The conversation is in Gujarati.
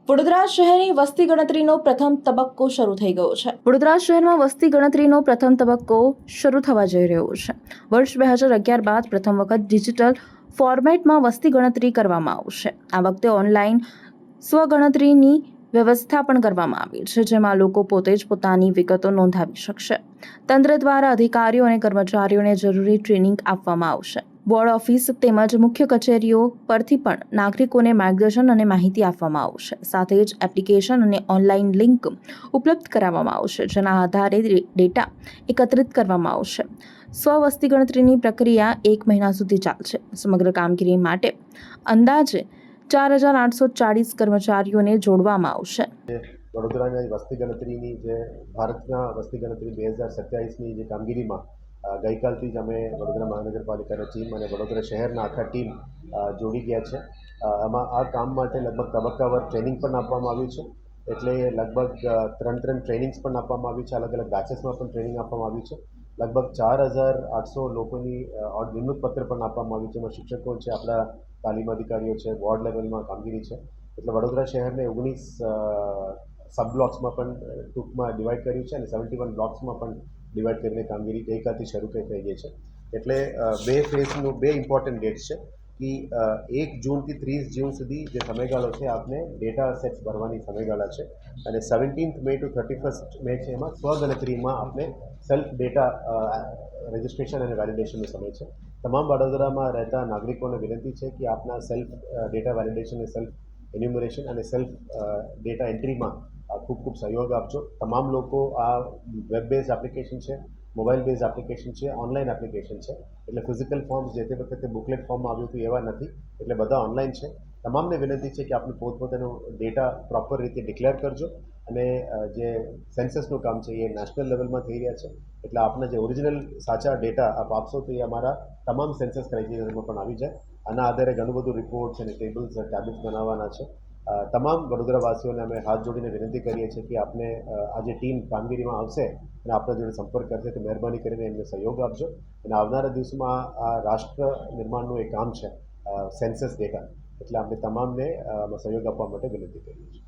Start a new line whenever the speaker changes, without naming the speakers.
વડોદરા શહેરની વસ્તી ગણતરીનો પ્રથમ તબક્કો શરૂ થઈ ગયો છે. વડોદરા શહેરમાં વસ્તી ગણતરીનો પ્રથમ તબક્કો શરૂ થવા જઈ રહ્યો છે. વર્ષ 2011 બાદ પ્રથમ વખત ડિજિટલ ફોર્મેટમાં વસ્તી ગણતરી કરવામાં આવશે. આ વખતે ઓનલાઈન સ્વગણતરીની વ્યવસ્થા પણ કરવામાં આવી છે, જેમાં લોકો પોતે જ પોતાની વિગતો નોંધાવી શકશે. તંત્ર દ્વારા અધિકારીઓ અને કર્મચારીઓને જરૂરી ટ્રેનિંગ આપવામાં આવશે. બોર્ડ ઓફિસ તેમજ મુખ્ય કચેરીઓ પરથી પણ નાગરિકોને માર્ગદર્શન અને માહિતી આપવામાં આવશે. સાથે જ એપ્લિકેશન અને ઓનલાઈન લિંક ઉપલબ્ધ કરાવવામાં આવશે, જેના આધારે ડેટા એકત્રિત કરવામાં આવશે. સ્વ-વસ્તી ગણતરીની પ્રક્રિયા 1 મહિના સુધી ચાલશે. સમગ્ર કામગીરી માટે અંદાજે 4840 કર્મચારીઓને જોડવામાં આવશે.
વડોદરાની વસ્તી ગણતરીની જે ભારતના વસ્તી ગણતરી 2027ની જે કામગીરીમાં ગઈકાલથી જ અમે વડોદરા મહાનગરપાલિકાની ટીમ અને વડોદરા શહેરના આખા ટીમ જોડી ગયા છે. આમાં આ કામ માટે લગભગ તબક્કાવાર ટ્રેનિંગ પણ આપવામાં આવ્યું છે. એટલે લગભગ 3 ટ્રેનિંગ્સ પણ આપવામાં આવી છે. અલગ અલગ બેચેસમાં પણ ટ્રેનિંગ આપવામાં આવી છે. લગભગ 4800 લોકોની નિમણૂક પત્ર પણ આપવામાં આવ્યું છે. એમાં શિક્ષકો છે, આપણા તાલીમ અધિકારીઓ છે, વોર્ડ લેવલમાં કામગીરી છે. એટલે વડોદરા શહેરને 19 સબ બ્લોક્સમાં પણ ટૂંકમાં ડિવાઈડ કર્યું છે અને 71 બ્લોક્સમાં પણ ડિવાઈડ કરીને કામગીરી ગઈકાલથી શરૂ થઈ ગઈ છે. એટલે બે ફેઝનું બે ઇમ્પોર્ટન્ટ ડેટ્સ છે કે 1 જૂનથી 30 જૂન સુધી જે સમયગાળો છે આપને ડેટા સેટ્સ ભરવાની સમયગાળા છે અને 17th મે ટુ 31st મે છે એમાં સ્વગણતરીમાં આપને સેલ્ફ ડેટા રજિસ્ટ્રેશન અને વેલિડેશનનો સમય છે. તમામ વડોદરામાં રહેતા નાગરિકોને વિનંતી છે કે આપના સેલ્ફ ડેટા વેલિડેશન અને સેલ્ફ એન્યુમરેશન અને સેલ્ફ ડેટા એન્ટ્રીમાં ખૂબ સહયોગ આપજો. તમામ લોકો આ વેબ બેઝ એપ્લિકેશન છે, મોબાઈલ બેઝ એપ્લિકેશન છે, ઓનલાઈન એપ્લિકેશન છે. એટલે ફિઝિકલ ફોર્મ્સ જે તે વખતે બુકલેટ ફોર્મમાં આવ્યું હતું એવા નથી. એટલે બધા ઓનલાઈન છે. તમામને વિનંતી છે કે આપણે પોતપોતાનું ડેટા પ્રોપર રીતે ડિક્લેર કરજો અને જે સેન્સસનું કામ છે એ નેશનલ લેવલમાં થઈ રહ્યા છે. એટલે આપના જે ઓરિજિનલ સાચા ડેટા આપ આપશો તો એ અમારા તમામ સેન્સસ ક્રાઇટેરિયામાં પણ આવી જાય. આના આધારે ઘણું બધું રિપોર્ટ્સ અને ટેબલ્સ ટેબ્લેટ્સ બનાવવાના છે. તમામ વડોદરાવાસીઓને અમે હાથ જોડીને વિનંતી કરીએ છીએ કે આપને આ જે ટીમ કામગીરીમાં આવશે અને આપણા જોડે સંપર્ક કરશે તો મહેરબાની કરીને એમને સહયોગ આપજો. અને આવનારા દિવસોમાં આ રાષ્ટ્ર નિર્માણનું એક કામ છે સેન્સસ ડેટા. એટલે આપણે તમામને સહયોગ આપવા માટે વિનંતી કરીએ છીએ.